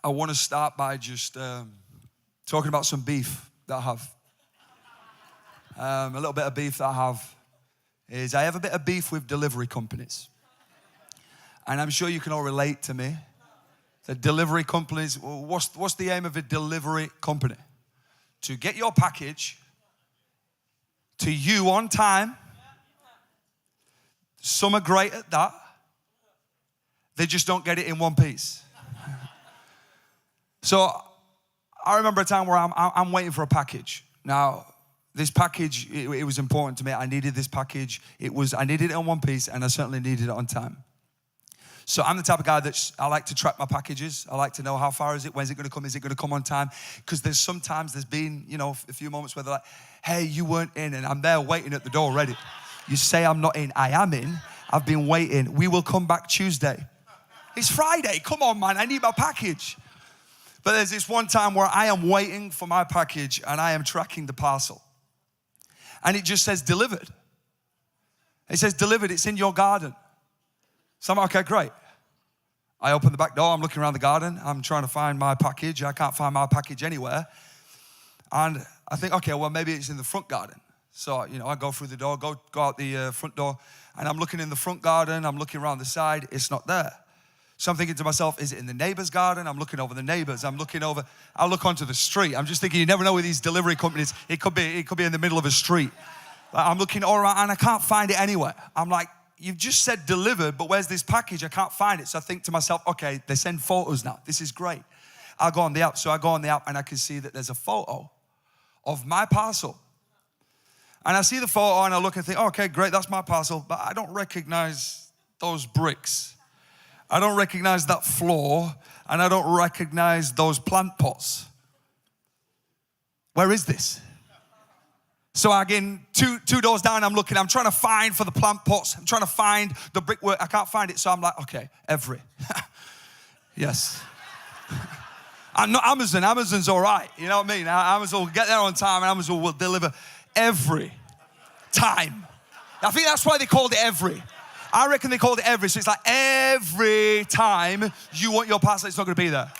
I want to start by just talking about some beef that I have. A little bit of beef that I have is I have a bit of beef with delivery companies. And I'm sure you can all relate to me. The delivery companies, what's the aim of a delivery company? To get your package to you on time. Some are great at that. They just don't get it in one piece. So I remember a time where I'm waiting for a package. Now, this package, it was important to me. I needed this package. I needed it in one piece, and I certainly needed it on time. So I'm the type of guy I like to track my packages. I like to know how far is it, when's it going to come, is it going to come on time? Because there's been, a few moments where they're like, hey, you weren't in, and I'm there waiting at the door ready. You say I'm not in, I am in. I've been waiting. We will come back Tuesday. It's Friday, come on, man, I need my package. But there's this one time where I am waiting for my package and I am tracking the parcel. And it just says delivered. It says delivered, it's in your garden. So I'm like, okay, great. I open the back door, I'm looking around the garden, I'm trying to find my package. I can't find my package anywhere. And I think, okay, well, maybe it's in the front garden. So, I go through the door, go out the front door, and I'm looking in the front garden, I'm looking around the side, it's not there. So I'm thinking to myself, is it in the neighbor's garden? I'm looking over the neighbors, I look onto the street. I'm just thinking, you never know with these delivery companies, it could be in the middle of a street. I'm looking all around and I can't find it anywhere. I'm like, you've just said delivered, but where's this package? I can't find it. So I think to myself, okay, they send photos now. This is great. I'll go on the app. So I go on the app and I can see that there's a photo of my parcel. And I see the photo and I look and think, okay, great, that's my parcel, but I don't recognize those bricks. I don't recognize that floor, and I don't recognize those plant pots. Where is this? So again, two doors down, I'm trying to find for the plant pots. I'm trying to find the brickwork. I can't find it, so I'm like, okay, every. Yes. I'm not Amazon. Amazon's all right. You know what I mean? Amazon will get there on time, and Amazon will deliver every time. I think that's why they called it every. I reckon they called it every. So it's like every time you want your parcel, it's not going to be there.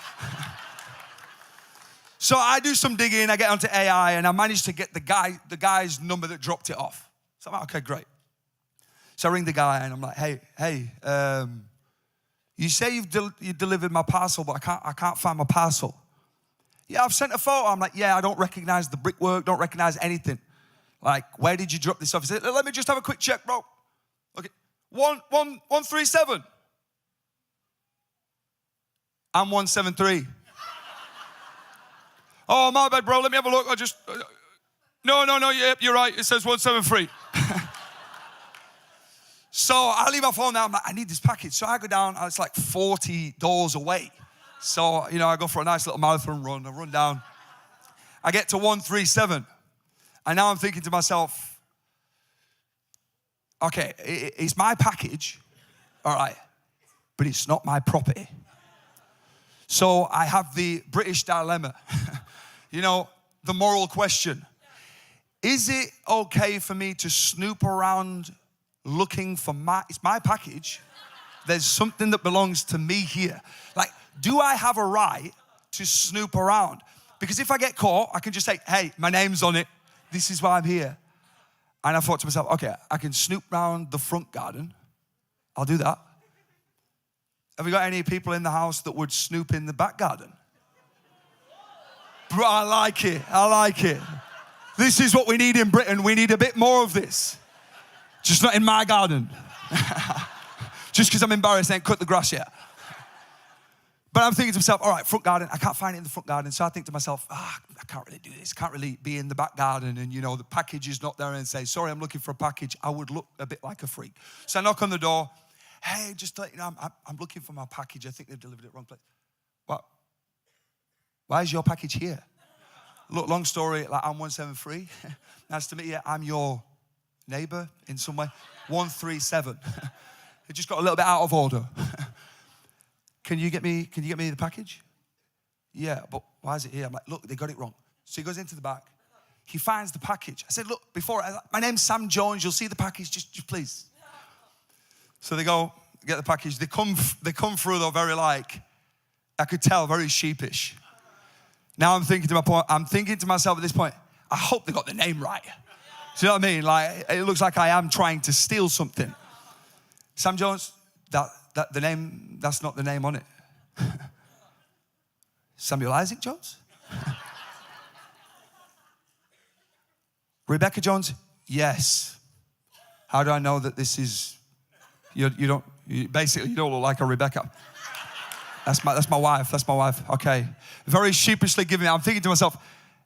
So I do some digging. I get onto AI, and I managed to get the guy's number that dropped it off. So I'm like, okay, great. So I ring the guy, and I'm like, hey, you say you delivered my parcel, but I can't find my parcel. Yeah, I've sent a photo. I'm like, yeah, I don't recognize the brickwork, don't recognize anything. Like, where did you drop this off? He said, let me just have a quick check, bro. Okay, 137. I'm 173. Oh, my bad, bro. Let me have a look. No, yep, you're right. It says 173. So I leave my phone there. I'm like, I need this package. So I go down. It's like 40 doors away. So, I go for a nice little marathon run. I run down. I get to 137. And now I'm thinking to myself, okay, it's my package, all right, but it's not my property. So I have the British dilemma, the moral question. Is it okay for me to snoop around looking for it's my package, there's something that belongs to me here. Like, do I have a right to snoop around? Because if I get caught, I can just say, hey, my name's on it. This is why I'm here. And I thought to myself, okay, I can snoop around the front garden. I'll do that. Have we got any people in the house that would snoop in the back garden? Bro, I like it. This is what we need in Britain. We need a bit more of this. Just not in my garden. Just because I'm embarrassed, I ain't cut the grass yet. But I'm thinking to myself, all right, front garden, I can't find it in the front garden. So I think to myself, I can't really do this. I can't really be in the back garden and, the package is not there and say, sorry, I'm looking for a package. I would look a bit like a freak. So I knock on the door. Hey, just to let you know, I'm looking for my package. I think they've delivered it wrong place. What? Why is your package here? Look, long story, like I'm 173. Nice to meet you. I'm your neighbor in some way. 137. It just got a little bit out of order. Can you get me the package? Yeah, but why is it here? I'm like, look, they got it wrong. So he goes into the back. He finds the package. I said, look, my name's Sam Jones. You'll see the package, just please. So they go, get the package. They come through though very I could tell, very sheepish. Now I'm thinking to myself at this point, I hope they got the name right. Do you know what I mean? Like, it looks like I am trying to steal something. Sam Jones, the name, that's not the name on it. Samuel Isaac Jones? Rebecca Jones? Yes. How do I know that this is, you don't look like a Rebecca. That's my wife. Okay. Very sheepishly giving me, I'm thinking to myself,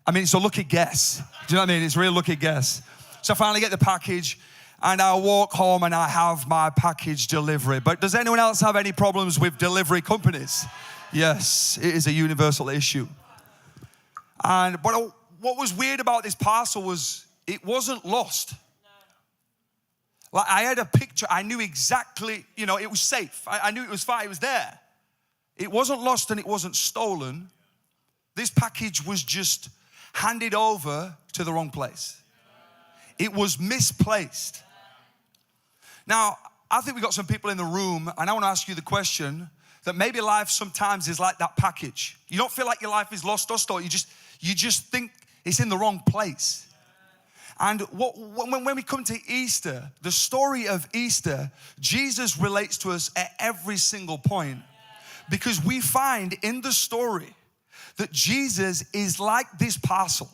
I mean, it's a lucky guess. Do you know what I mean? It's a real lucky guess. So I finally get the package and I walk home and I have my package delivery. But does anyone else have any problems with delivery companies? Yes, it is a universal issue. But what was weird about this parcel was it wasn't lost. Like, I had a picture. I knew exactly, it was safe. I knew it was fine. It was there. It wasn't lost and it wasn't stolen. This package was just handed over to the wrong place. It was misplaced. Now, I think we got some people in the room, and I want to ask you the question that maybe life sometimes is like that package. You don't feel like your life is lost or stolen. You just think it's in the wrong place. And when we come to Easter, the story of Easter, Jesus relates to us at every single point, because we find in the story that Jesus is like this parcel.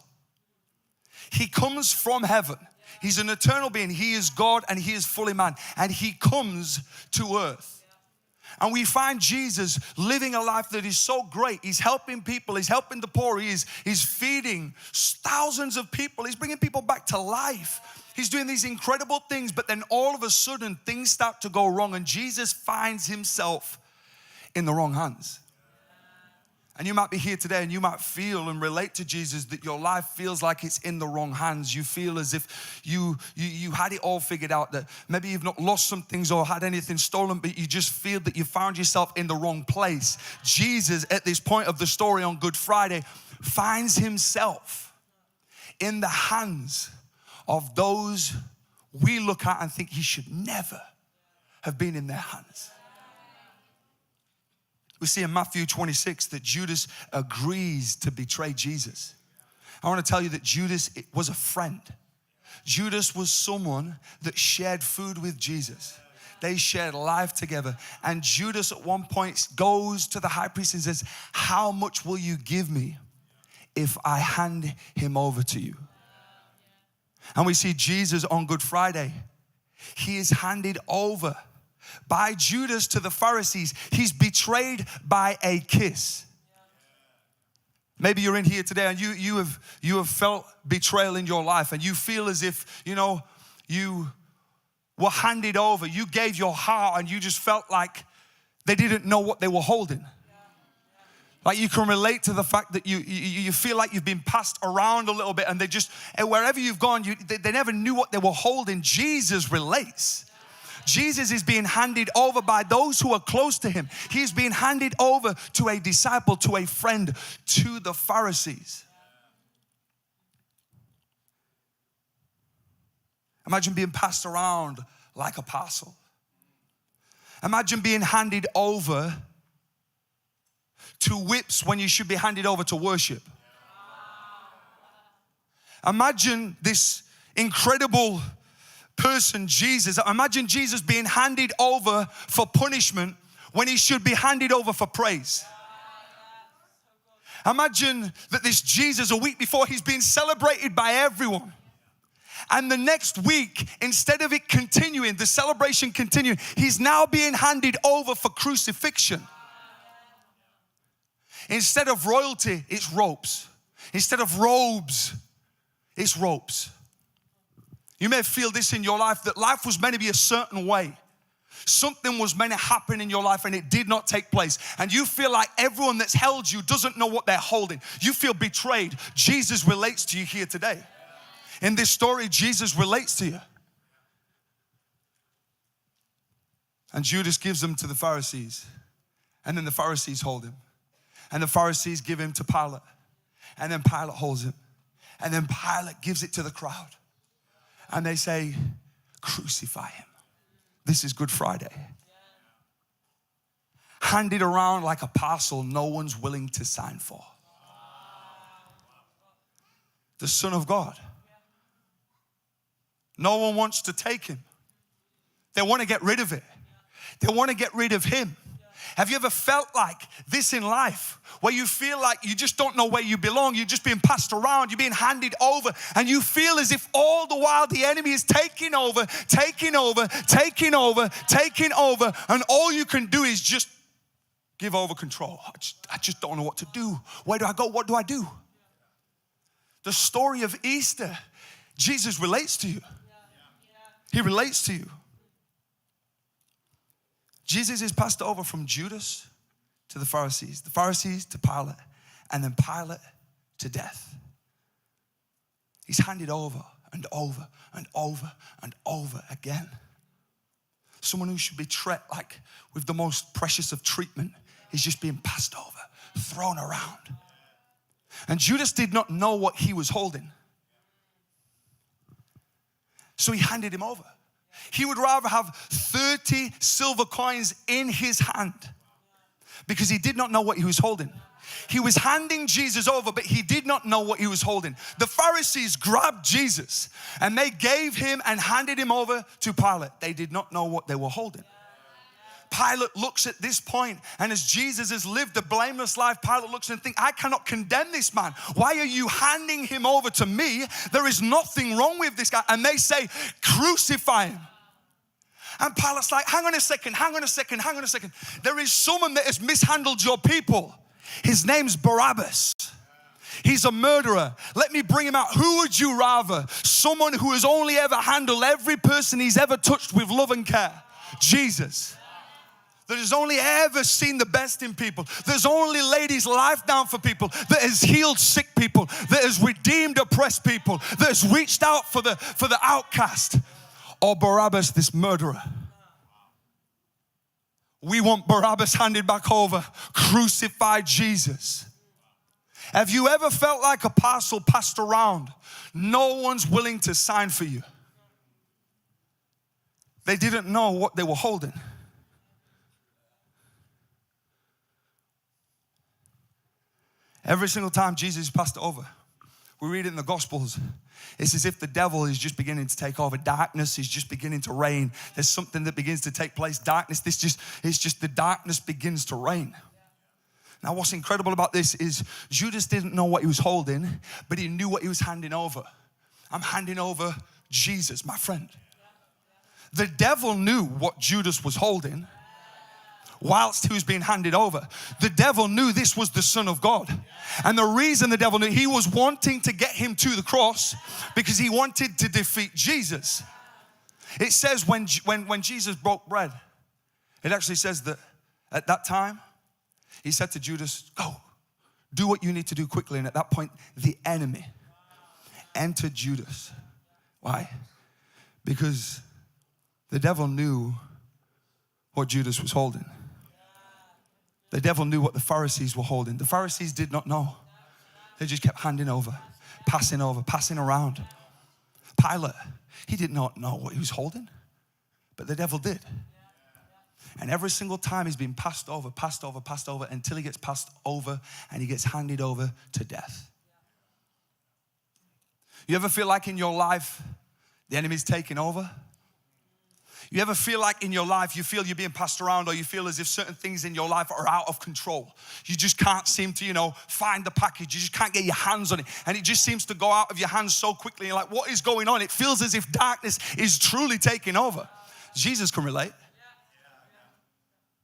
He comes from heaven. He's an eternal being. He is God and he is fully man. And he comes to earth. And we find Jesus living a life that is so great. He's helping people. He's helping the poor. He's feeding thousands of people. He's bringing people back to life. He's doing these incredible things. But then all of a sudden, things start to go wrong. And Jesus finds himself in the wrong hands. And you might be here today and you might feel and relate to Jesus that your life feels like it's in the wrong hands. You feel as if you had it all figured out, that maybe you've not lost some things or had anything stolen, but you just feel that you found yourself in the wrong place. Jesus, at this point of the story on Good Friday, finds himself in the hands of those we look at and think he should never have been in their hands. We see in Matthew 26 that Judas agrees to betray Jesus. I want to tell you that Judas was a friend. Judas was someone that shared food with Jesus. They shared life together. And Judas at one point goes to the high priest and says, "How much will you give me if I hand him over to you?" And we see Jesus on Good Friday. He is handed over by Judas to the Pharisees. He's betrayed by a kiss. Maybe you're in here today and you have felt betrayal in your life, and you feel as if, you were handed over. You gave your heart and you just felt like they didn't know what they were holding. Like, you can relate to the fact that you feel like you've been passed around a little bit, and wherever you've gone, they never knew what they were holding. Jesus relates. Jesus is being handed over by those who are close to him. He's being handed over to a disciple, to a friend, to the Pharisees. Imagine being passed around like a parcel. Imagine being handed over to whips when you should be handed over to worship. Imagine this incredible person, Jesus. Imagine Jesus being handed over for punishment when he should be handed over for praise. Imagine that this Jesus, a week before, he's being celebrated by everyone. And the next week, instead of it continuing, the celebration continuing, he's now being handed over for crucifixion. Instead of royalty, it's ropes. Instead of robes, it's ropes. You may feel this in your life, that life was meant to be a certain way. Something was meant to happen in your life and it did not take place. And you feel like everyone that's held you doesn't know what they're holding. You feel betrayed. Jesus relates to you here today. In this story, Jesus relates to you. And Judas gives them to the Pharisees. And then the Pharisees hold him. And the Pharisees give him to Pilate. And then Pilate holds him. And then Pilate gives it to the crowd. And they say, "Crucify him." This is Good Friday. handed around like a parcel no one's willing to sign for. The Son of God. No one wants to take him. They want to get rid of it. They want to get rid of him. Have you ever felt like this in life, where you feel like you just don't know where you belong? You're just being passed around, you're being handed over, and you feel as if all the while the enemy is taking over, taking over, taking over, taking over, and all you can do is just give over control. I just don't know what to do. Where do I go? What do I do? The story of Easter, Jesus relates to you. He relates to you. Jesus is passed over from Judas to the Pharisees to Pilate, and then Pilate to death. He's handed over and over and over and over again. Someone who should be treated like with the most precious of treatment is just being passed over, thrown around. And Judas did not know what he was holding. So he handed him over. He would rather have 30 silver coins in his hand because he did not know what he was holding. He was handing Jesus over, but he did not know what he was holding. The Pharisees grabbed Jesus and they gave him and handed him over to Pilate. They did not know what they were holding. Pilate looks at this point, and as Jesus has lived a blameless life, Pilate looks and thinks, I cannot condemn this man. Why are you handing him over to me? There is nothing wrong with this guy. And they say, crucify him. And Pilate's like, hang on a second. There is someone that has mishandled your people. His name's Barabbas. He's a murderer. Let me bring him out. Who would you rather? Someone who has only ever handled every person he's ever touched with love and care. Jesus. That has only ever seen the best in people. There's only laid his life down for people. That has healed sick people. That has redeemed oppressed people. That has reached out for the outcast. Or Barabbas, this murderer. We want Barabbas handed back over. Crucify Jesus. Have you ever felt like a parcel passed around? No one's willing to sign for you. They didn't know what they were holding. Every single time Jesus is passed over, we read it in the Gospels, it's as if the devil is just beginning to take over. Darkness is just beginning to reign. There's something that begins to take place. Darkness, it's just the darkness begins to reign. Now what's incredible about this is Judas didn't know what he was holding, but he knew what he was handing over. I'm handing over Jesus, my friend. The devil knew what Judas was holding whilst he was being handed over. The devil knew this was the Son of God. And the reason the devil knew, he was wanting to get him to the cross because he wanted to defeat Jesus. It says when Jesus broke bread, it actually says that at that time, he said to Judas, go, do what you need to do quickly. And at that point, the enemy entered Judas. Why? Because the devil knew what Judas was holding. The devil knew what the Pharisees were holding. The Pharisees did not know. They just kept handing over, passing around. Pilate, he did not know what he was holding, but the devil did. And every single time he's been passed over until he gets passed over and he gets handed over to death. You ever feel like in your life the enemy's taking over? You ever feel like in your life you feel you're being passed around, or you feel as if certain things in your life are out of control? You just can't seem to, find the package. You just can't get your hands on it. And it just seems to go out of your hands so quickly. You're like, what is going on? It feels as if darkness is truly taking over. Jesus can relate.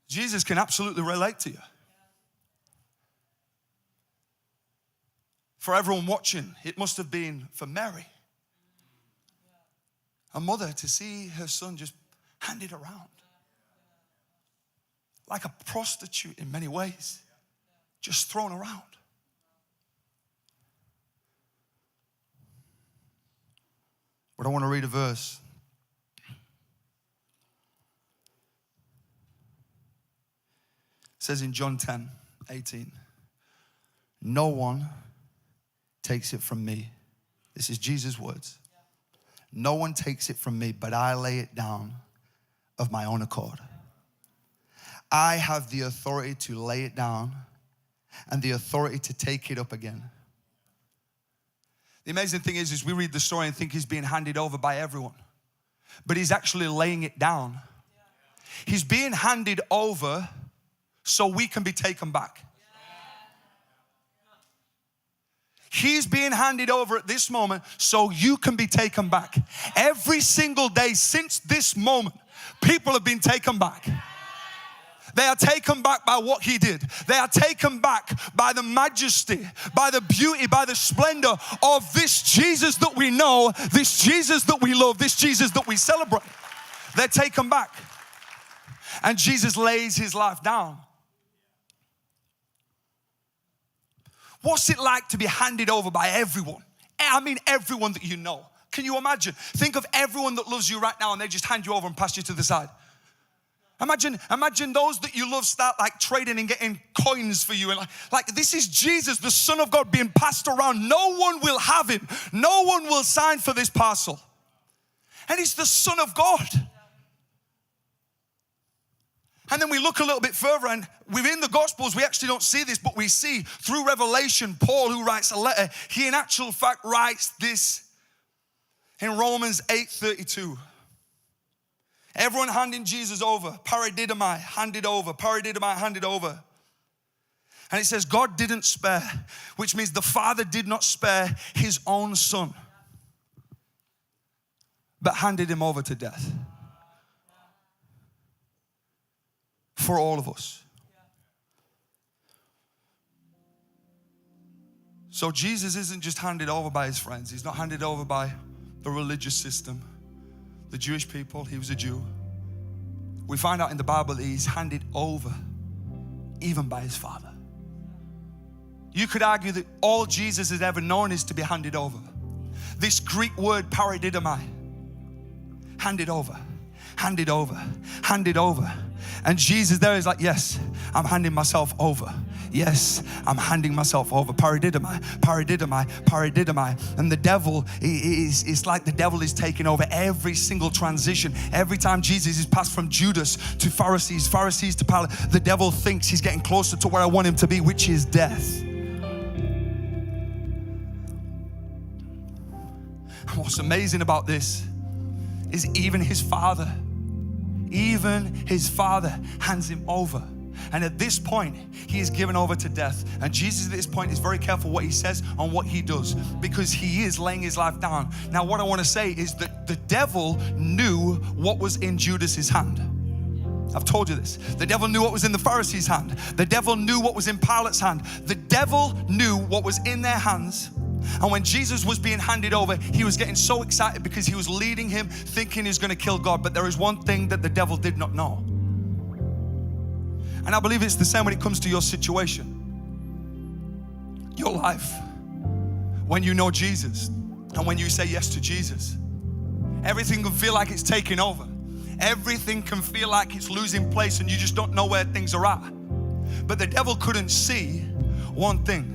Jesus can absolutely relate to you. For everyone watching, it must have been for Mary, a mother, to see her son just handed around like a prostitute in many ways, just thrown around. But I want to read a verse. It says in John 10:18, no one takes it from me. This is Jesus' words. No one takes it from me, but I lay it down of my own accord. I have the authority to lay it down and the authority to take it up again. The amazing thing is we read the story and think he's being handed over by everyone. But he's actually laying it down. He's being handed over so we can be taken back. He's being handed over at this moment so you can be taken back. Every single day since this moment, people have been taken back. They are taken back by what he did. They are taken back by the majesty, by the beauty, by the splendor of this Jesus that we know, this Jesus that we love, this Jesus that we celebrate. They're taken back. And Jesus lays his life down. What's it like to be handed over by everyone? I mean, everyone that you know. Can you imagine? Think of everyone that loves you right now and they just hand you over and pass you to the side. Imagine those that you love start like trading and getting coins for you. And like this is Jesus, the Son of God, being passed around. No one will have him. No one will sign for this parcel. And he's the Son of God. And then we look a little bit further, and within the Gospels, we actually don't see this, but we see through Revelation, Paul, who writes a letter, he in actual fact writes this in Romans 8:32. Everyone handing Jesus over, paradidomai, handed over, paradidomai, handed over. And it says God didn't spare, which means the Father did not spare his own Son, but handed him over to death. For all of us. So Jesus isn't just handed over by his friends. He's not handed over by the religious system, the Jewish people. He was a Jew. We find out in the Bible that he's handed over even by his Father. You could argue that all Jesus has ever known is to be handed over. This Greek word paradidomai, handed over, handed over, handed over. And Jesus there is like, yes, I'm handing myself over. Yes, I'm handing myself over. Paradidomai, paradidomai, paradidomai. And the devil, it's like the devil is taking over every single transition. Every time Jesus is passed from Judas to Pharisees, Pharisees to Pilate, the devil thinks he's getting closer to where I want him to be, which is death. And what's amazing about this is even his Father hands him over. And at this point, he is given over to death. And Jesus at this point is very careful what he says and what he does, because he is laying his life down. Now, what I want to say is that the devil knew what was in Judas's hand. I've told you this. The devil knew what was in the Pharisees' hand. The devil knew what was in Pilate's hand. The devil knew what was in their hands. And when Jesus was being handed over, he was getting so excited because he was leading him, thinking he's going to kill God. But there is one thing that the devil did not know. And I believe it's the same when it comes to your situation, your life. When you know Jesus and when you say yes to Jesus, everything can feel like it's taking over. Everything can feel like it's losing place and you just don't know where things are at. But the devil couldn't see one thing.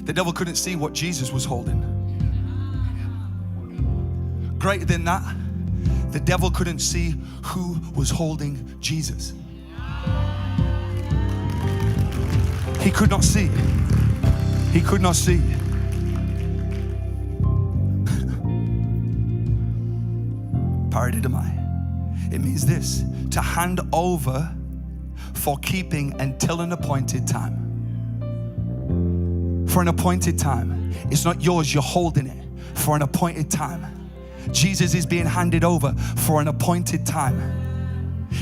The devil couldn't see what Jesus was holding. Greater than that, the devil couldn't see who was holding Jesus. He could not see. He could not see. Paradidomai. It means this: to hand over for keeping until an appointed time. For an appointed time. It's not yours, you're holding it for an appointed time. Jesus is being handed over for an appointed time.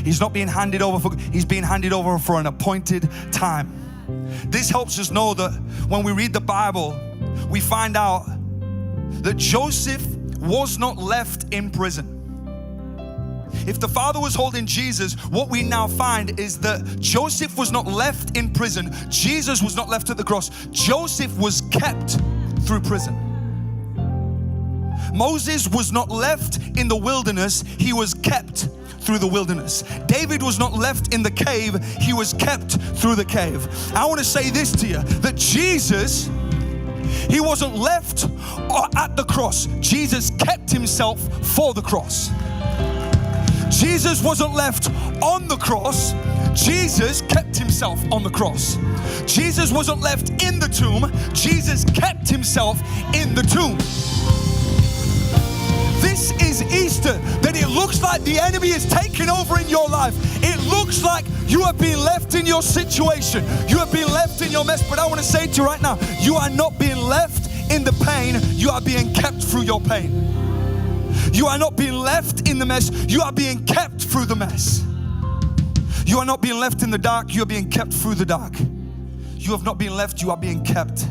He's not being handed over he's being handed over for an appointed time. This helps us know that when we read the Bible, we find out that Joseph was not left in prison. If the Father was holding Jesus, what we now find is that Joseph was not left in prison. Jesus was not left at the cross. Joseph was kept through prison. Moses was not left in the wilderness. He was kept through the wilderness. David was not left in the cave. He was kept through the cave. I want to say this to you, that Jesus, he wasn't left at the cross. Jesus kept himself for the cross. Jesus wasn't left on the cross. Jesus kept himself on the cross. Jesus wasn't left in the tomb. Jesus kept himself in the tomb. This is Easter, that it looks like the enemy is taking over in your life. It looks like you have been left in your situation. You have been left in your mess. But I want to say to you right now, you are not being left in the pain. You are being kept through your pain. You are not being left in the mess. You are being kept through the mess. You are not being left in the dark. You are being kept through the dark. You have not been left. You are being kept.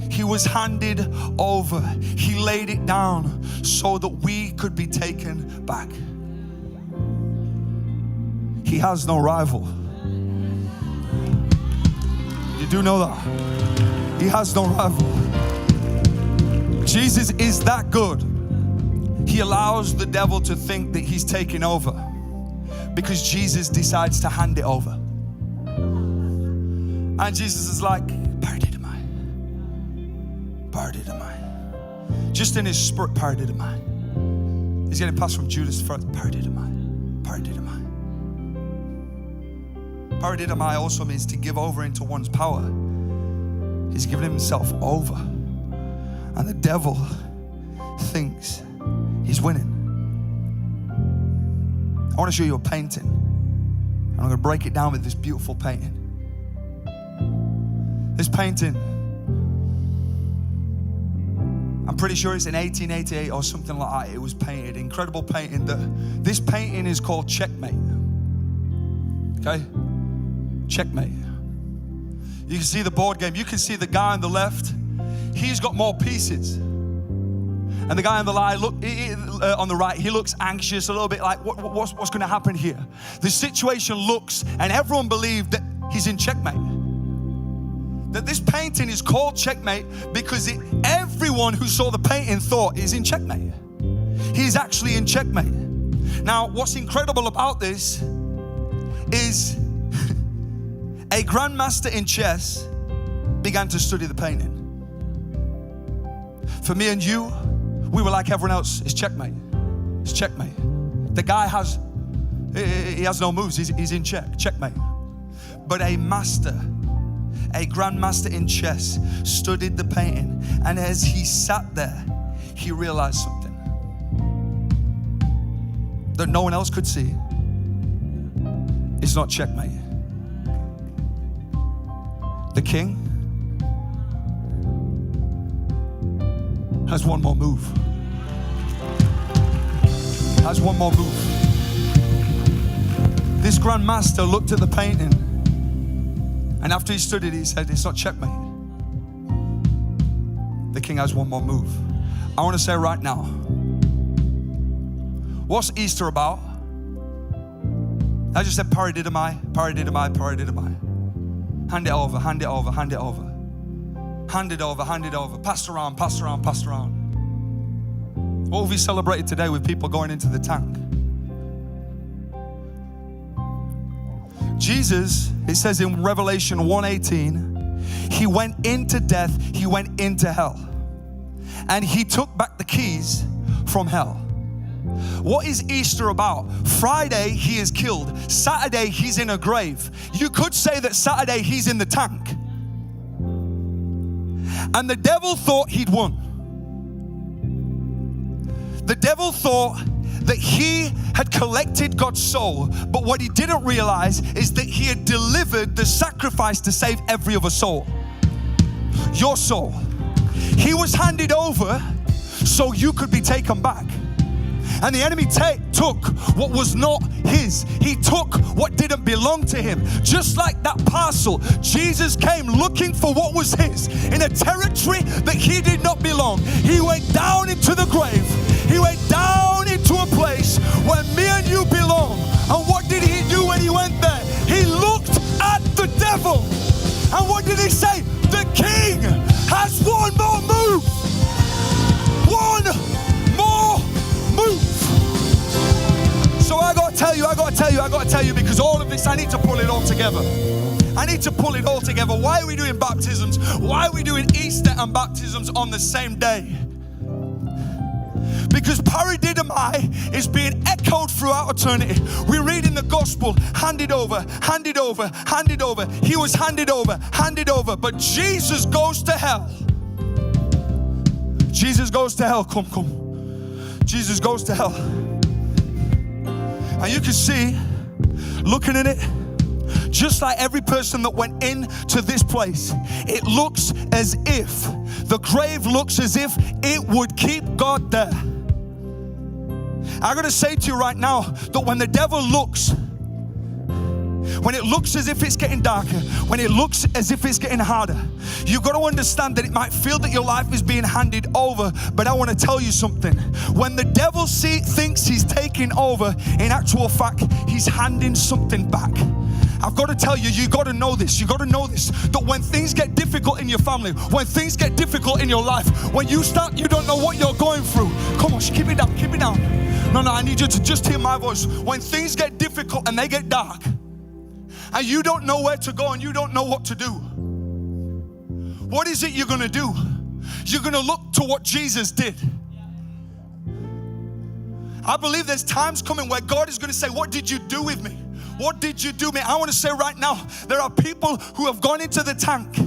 He was handed over. He laid it down so that we could be taken back. He has no rival. You do know that? He has no rival. Jesus is that good. He allows the devil to think that he's taking over because Jesus decides to hand it over. And Jesus is like, just in his spirit, paradidamai. He's getting passed from Judas first, paradidamai. Paradidamai also means to give over into one's power. He's given himself over. And the devil thinks he's winning. I want to show you a painting. And I'm going to break it down with this beautiful painting. This painting, I'm pretty sure it's in 1888 or something like that. It was painted. Incredible painting. This painting is called Checkmate. Okay? Checkmate. You can see the board game. You can see the guy on the left. He's got more pieces. And the guy on the right, he looks anxious, a little bit like, what's going to happen here? The situation looks, and everyone believed that he's in checkmate. That this painting is called Checkmate because everyone who saw the painting thought he's in checkmate. He's actually in checkmate. Now, what's incredible about this is a grandmaster in chess began to study the painting. For me and you, we were like everyone else. It's checkmate. It's checkmate. The guy has no moves. He's in checkmate. But a grandmaster in chess studied the painting, and as he sat there, he realized something that no one else could see. It's not checkmate. The king has one more move. Has one more move. This grandmaster looked at the painting, and after he studied it, he said, it's not checkmate. The king has one more move. I want to say right now, what's Easter about? I just said paradidamai, paradidamai, paradidamai. Hand it over, hand it over, hand it over. Hand it over, hand it over. Pass around, pass around, pass around. What have we celebrated today with people going into the tank? Jesus, it says in Revelation 1:18, he went into death, he went into hell. And he took back the keys from hell. What is Easter about? Friday, he is killed. Saturday, he's in a grave. You could say that Saturday, he's in the tank. And the devil thought he'd won. The devil thought that he had collected God's soul, but what he didn't realize is that he had delivered the sacrifice to save every other soul. Your soul. He was handed over so you could be taken back. And the enemy took what was not his. He took what didn't belong to him. Just like that parcel, Jesus came looking for what was his in a territory that he did not belong. He went down into the grave. He went down into a place where me and you belong. And what did he do when he went there? He looked at the devil. And what did he say? The king has one more move. One more move. So I gotta tell you, because all of this, I need to pull it all together. I need to pull it all together. Why are we doing baptisms? Why are we doing Easter and baptisms on the same day? Because paradidomai is being echoed throughout eternity. We read in the gospel, handed over, handed over, handed over. He was handed over, handed over. But Jesus goes to hell. Jesus goes to hell. Come. Jesus goes to hell. And you can see, looking at it, just like every person that went into this place, it looks as if, the grave looks as if it would keep God there. I gotta say to you right now that when the devil looks, when it looks as if it's getting darker, when it looks as if it's getting harder, you've got to understand that it might feel that your life is being handed over, but I want to tell you something. When the devil thinks he's taking over, in actual fact, he's handing something back. I've got to tell you, you got to know this. You got to know this, that when things get difficult in your family, when things get difficult in your life, when you don't know what you're going through. Come on, keep it down, keep it down. No, I need you to just hear my voice. When things get difficult and they get dark, and you don't know where to go and you don't know what to do, what is it you're going to do? You're going to look to what Jesus did. I believe there's times coming where God is going to say, what did you do with me? What did you do with me? I want to say right now, there are people who have gone into the tank.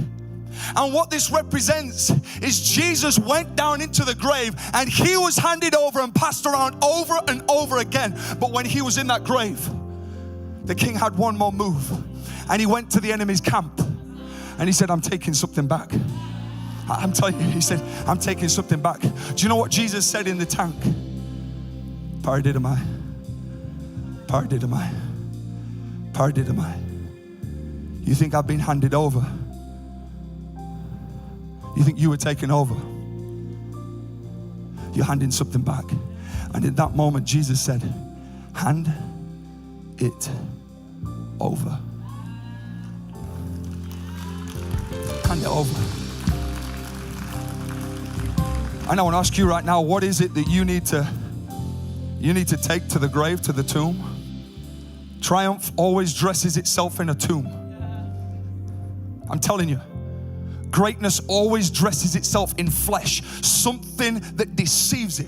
And what this represents is Jesus went down into the grave and he was handed over and passed around over and over again. But when he was in that grave, the king had one more move, and he went to the enemy's camp and he said, I'm taking something back. I'm telling you, he said, I'm taking something back. Do you know what Jesus said in the tank? Paradidomai, paradidomai, paradidomai. You think I've been handed over? You think you were taken over? You're handing something back. And in that moment, Jesus said, hand it over. Hand it over. And I want to ask you right now, what is it that you need to take to the grave, to the tomb? Triumph always dresses itself in a tomb. I'm telling you. Greatness always dresses itself in flesh, something that deceives it.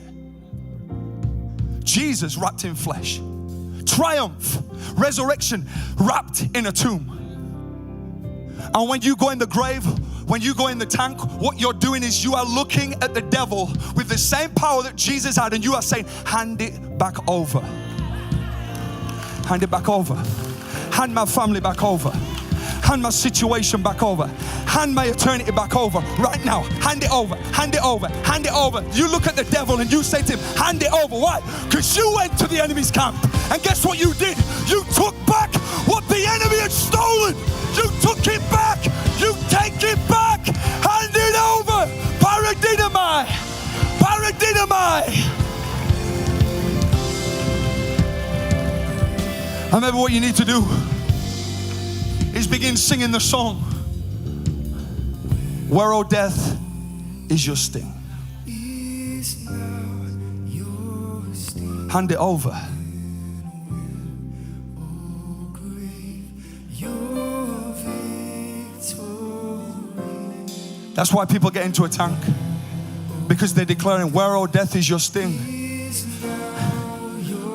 Jesus wrapped in flesh. Triumph, resurrection, wrapped in a tomb. And when you go in the grave, when you go in the tank, what you're doing is you are looking at the devil with the same power that Jesus had, and you are saying, hand it back over. Hand it back over. Hand my family back over. Hand my situation back over. Hand my eternity back over. Right now, hand it over, hand it over, hand it over. You look at the devil and you say to him, hand it over. Why? Because you went to the enemy's camp. And guess what you did? You took back what the enemy had stolen. You took it back. You take it back. Hand it over. Paradidomai. Paradidomai. And maybe what you need to do is begin singing the song, Where, O Death, is your sting? Hand it over. That's why people get into a tank, because they're declaring, where, O death, is your sting?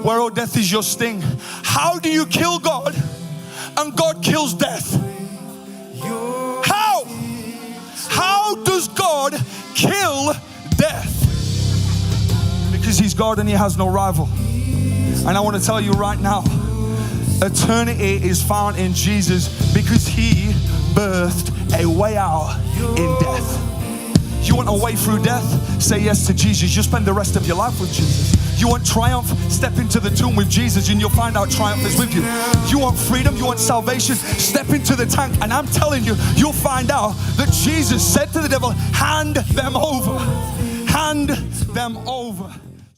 Where, O death, is your sting? How do you kill God and God kills death? How? How does God kill death? Because he's God and he has no rival. And I want to tell you right now, eternity is found in Jesus, because he birthed a way out in death. You want a way through death? Say yes to Jesus. You spend the rest of your life with Jesus. You want triumph? Step into the tomb with Jesus and you'll find out triumph is with you. You want freedom? You want salvation? Step into the tank, and I'm telling you, you'll find out that Jesus said to the devil, hand them over. Hand them over.